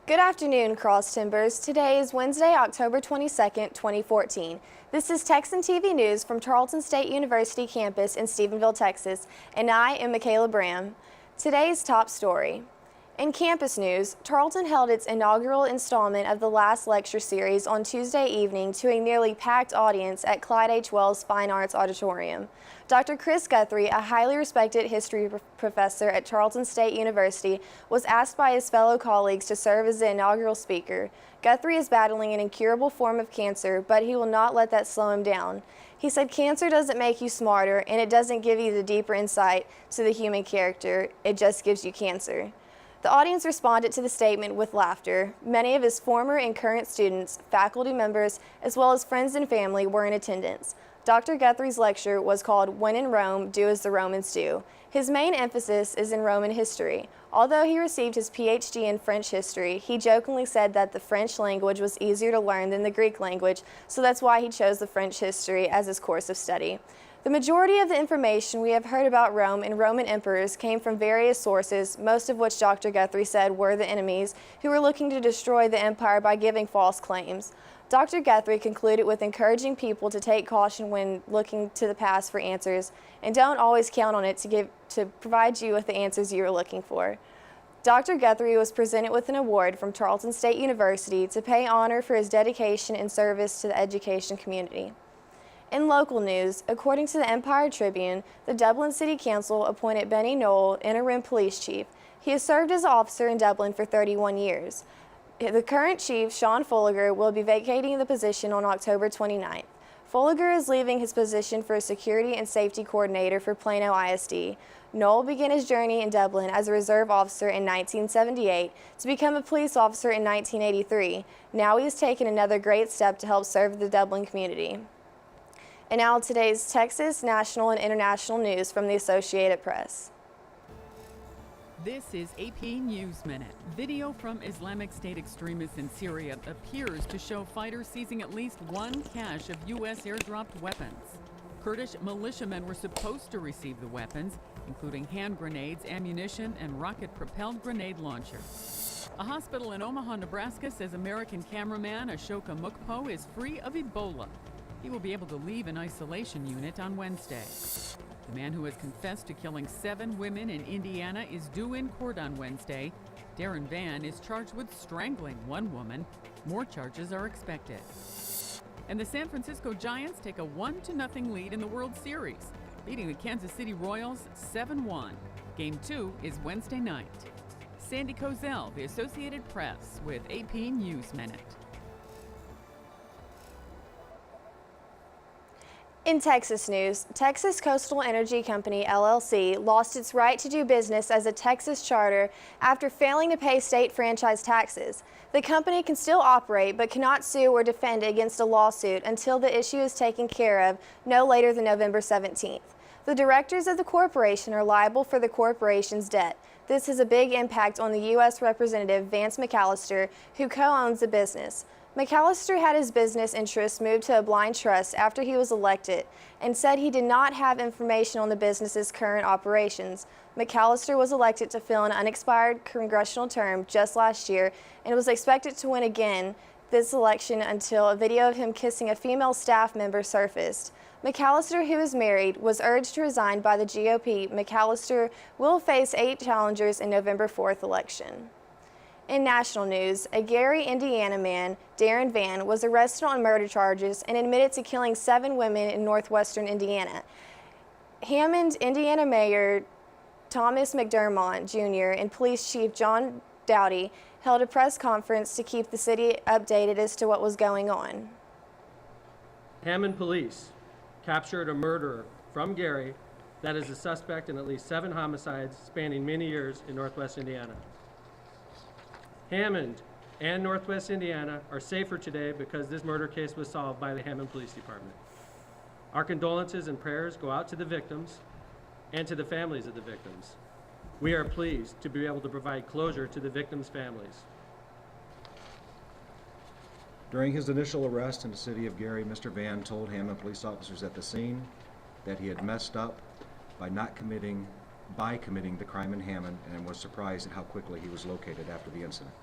Good afternoon, Cross Timbers. Today is Wednesday, October 22nd, 2014. This is Texan TV News from Tarleton State University campus in Stephenville, Texas, and I am Michaela Bram. Today's top story. In campus news, Tarleton held its inaugural installment of the last lecture series on Tuesday evening to a nearly packed audience at Clyde H. Wells Fine Arts Auditorium. Dr. Chris Guthrie, a highly respected history professor at Tarleton State University, was asked by his fellow colleagues to serve as the inaugural speaker. Guthrie is battling an incurable form of cancer, but he will not let that slow him down. He said cancer doesn't make you smarter, and it doesn't give you the deeper insight to the human character. It just gives you cancer. The audience responded to the statement with laughter. Many of his former and current students, faculty members, as well as friends and family were in attendance. Dr. Guthrie's lecture was called When in Rome, Do as the Romans Do. His main emphasis is in Roman history. Although he received his PhD in French history, he jokingly said that the French language was easier to learn than the Greek language, so that's why he chose the French history as his course of study. The majority of the information we have heard about Rome and Roman emperors came from various sources, most of which Dr. Guthrie said were the enemies who were looking to destroy the empire by giving false claims. Dr. Guthrie concluded with encouraging people to take caution when looking to the past for answers, and don't always count on it to provide you with the answers you are looking for. Dr. Guthrie was presented with an award from Tarleton State University to pay honor for his dedication and service to the education community. In local news, according to the Empire-Tribune, the Dublin City Council appointed Benny Knoll interim police chief. He has served as an officer in Dublin for 31 years. The current chief, Sean Folliger, will be vacating the position on October 29th. Folliger is leaving his position for a security and safety coordinator for Plano ISD. Knoll began his journey in Dublin as a reserve officer in 1978 to become a police officer in 1983. Now he has taken another great step to help serve the Dublin community. And now today's Texas, national, and international news from the Associated Press. This is AP News Minute. Video from Islamic State extremists in Syria appears to show fighters seizing at least one cache of U.S. airdropped weapons. Kurdish militiamen were supposed to receive the weapons, including hand grenades, ammunition, and rocket-propelled grenade launchers. A hospital in Omaha, Nebraska says American cameraman Ashoka Mukpo is free of Ebola. He will be able to leave an isolation unit on Wednesday. The man who has confessed to killing 7 women in Indiana is due in court on Wednesday. Darren Vann is charged with strangling one woman. More charges are expected. And the San Francisco Giants take a 1-0 lead in the World Series, beating the Kansas City Royals 7-1. Game 2 is Wednesday night. Sandy Kozel, The Associated Press, with AP News Minute. In Texas news, Texas Coastal Energy Company, LLC, lost its right to do business as a Texas charter after failing to pay state franchise taxes. The company can still operate but cannot sue or defend against a lawsuit until the issue is taken care of no later than November 17th. The directors of the corporation are liable for the corporation's debt. This has a big impact on the U.S. Representative Vance McAllister, who co-owns the business. McAllister had his business interests moved to a blind trust after he was elected and said he did not have information on the business's current operations. McAllister was elected to fill an unexpired congressional term just last year and was expected to win again this election until a video of him kissing a female staff member surfaced. McAllister, who is married, was urged to resign by the GOP. McAllister will face 8 challengers in November 4th election. In national news, a Gary, Indiana man, Darren Vann, was arrested on murder charges and admitted to killing 7 women in northwestern Indiana. Hammond, Indiana Mayor Thomas McDermott Jr. and Police Chief John Dowdy held a press conference to keep the city updated as to what was going on. Hammond police captured a murderer from Gary that is a suspect in at least 7 homicides spanning many years in northwest Indiana. Hammond and Northwest Indiana are safer today because this murder case was solved by the Hammond Police Department. Our condolences and prayers go out to the victims and to the families of the victims. We are pleased to be able to provide closure to the victims' families. During his initial arrest in the city of Gary, Mr. Vann told Hammond police officers at the scene that he had messed up by committing the crime in Hammond and was surprised at how quickly he was located after the incident.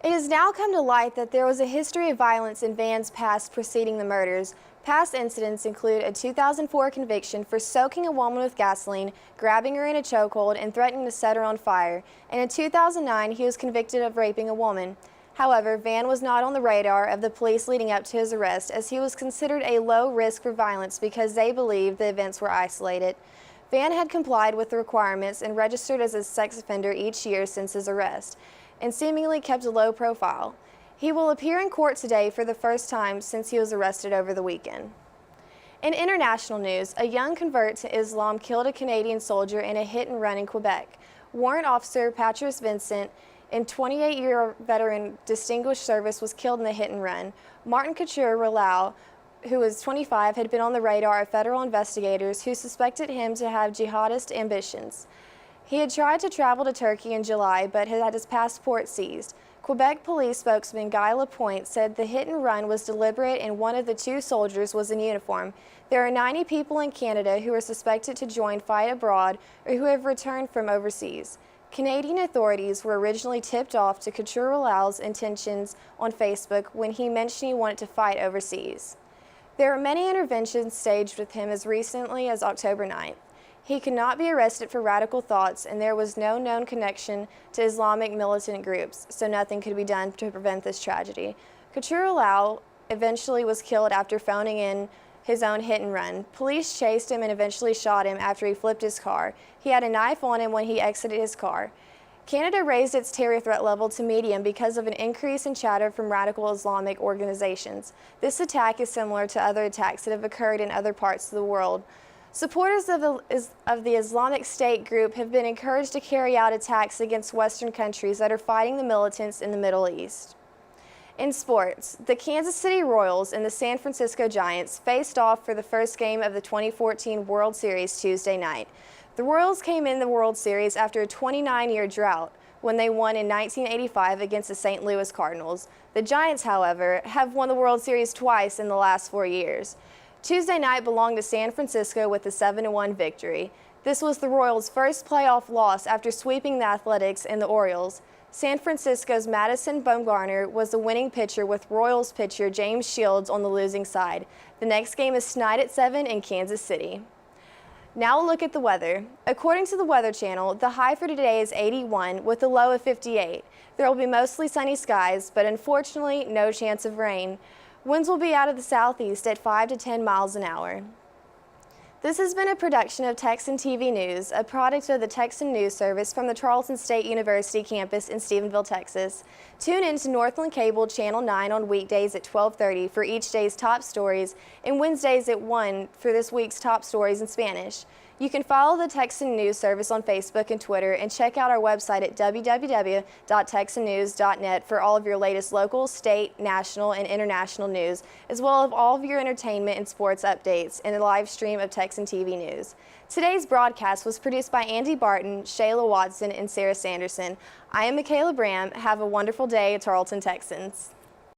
It has now come to light that there was a history of violence in Van's past preceding the murders. Past incidents include a 2004 conviction for soaking a woman with gasoline, grabbing her in a chokehold, and threatening to set her on fire. And in 2009, he was convicted of raping a woman. However, Van was not on the radar of the police leading up to his arrest, as he was considered a low risk for violence because they believed the events were isolated. Van had complied with the requirements and registered as a sex offender each year since his arrest, and seemingly kept a low profile. He will appear in court today for the first time since he was arrested over the weekend. In international news, a young convert to Islam killed a Canadian soldier in a hit and run in Quebec. Warrant Officer Patrice Vincent, a 28-year veteran distinguished service, was killed in the hit and run. Martin Couture-Relau, who was 25, had been on the radar of federal investigators who suspected him to have jihadist ambitions. He had tried to travel to Turkey in July, but had his passport seized. Quebec police spokesman Guy Lapointe said the hit and run was deliberate and one of the two soldiers was in uniform. There are 90 people in Canada who are suspected to join Fight Abroad or who have returned from overseas. Canadian authorities were originally tipped off to Couture-Relau's intentions on Facebook when he mentioned he wanted to fight overseas. There were many interventions staged with him as recently as October 9th. He could not be arrested for radical thoughts, and there was no known connection to Islamic militant groups, so nothing could be done to prevent this tragedy. Couture-Relau eventually was killed after phoning in his own hit and run. Police chased him and eventually shot him after he flipped his car. He had a knife on him when he exited his car. Canada raised its terror threat level to medium because of an increase in chatter from radical Islamic organizations. This attack is similar to other attacks that have occurred in other parts of the world. Supporters of the Islamic State group have been encouraged to carry out attacks against Western countries that are fighting the militants in the Middle East. In sports, the Kansas City Royals and the San Francisco Giants faced off for the first game of the 2014 World Series Tuesday night. The Royals came in the World Series after a 29-year drought when they won in 1985 against the St. Louis Cardinals. The Giants, however, have won the World Series twice in the last 4 years. Tuesday night belonged to San Francisco with a 7-1 victory. This was the Royals' first playoff loss after sweeping the Athletics and the Orioles. San Francisco's Madison Bumgarner was the winning pitcher with Royals pitcher James Shields on the losing side. The next game is tonight at 7 in Kansas City. Now a look at the weather. According to the Weather Channel, the high for today is 81 with a low of 58. There will be mostly sunny skies, but unfortunately no chance of rain. Winds will be out of the southeast at 5 to 10 miles an hour. This has been a production of Texan TV News, a product of the Texan News Service from the Tarleton State University campus in Stephenville, Texas. Tune in to Northland Cable Channel 9 on weekdays at 12:30 for each day's top stories and Wednesdays at 1 for this week's top stories in Spanish. You can follow the Texan News Service on Facebook and Twitter and check out our website at www.texannews.net for all of your latest local, state, national, and international news, as well as all of your entertainment and sports updates and a live stream of Texan TV News. Today's broadcast was produced by Andy Barton, Shayla Watson, and Sarah Sanderson. I am Michaela Bram. Have a wonderful day, Tarleton Texans.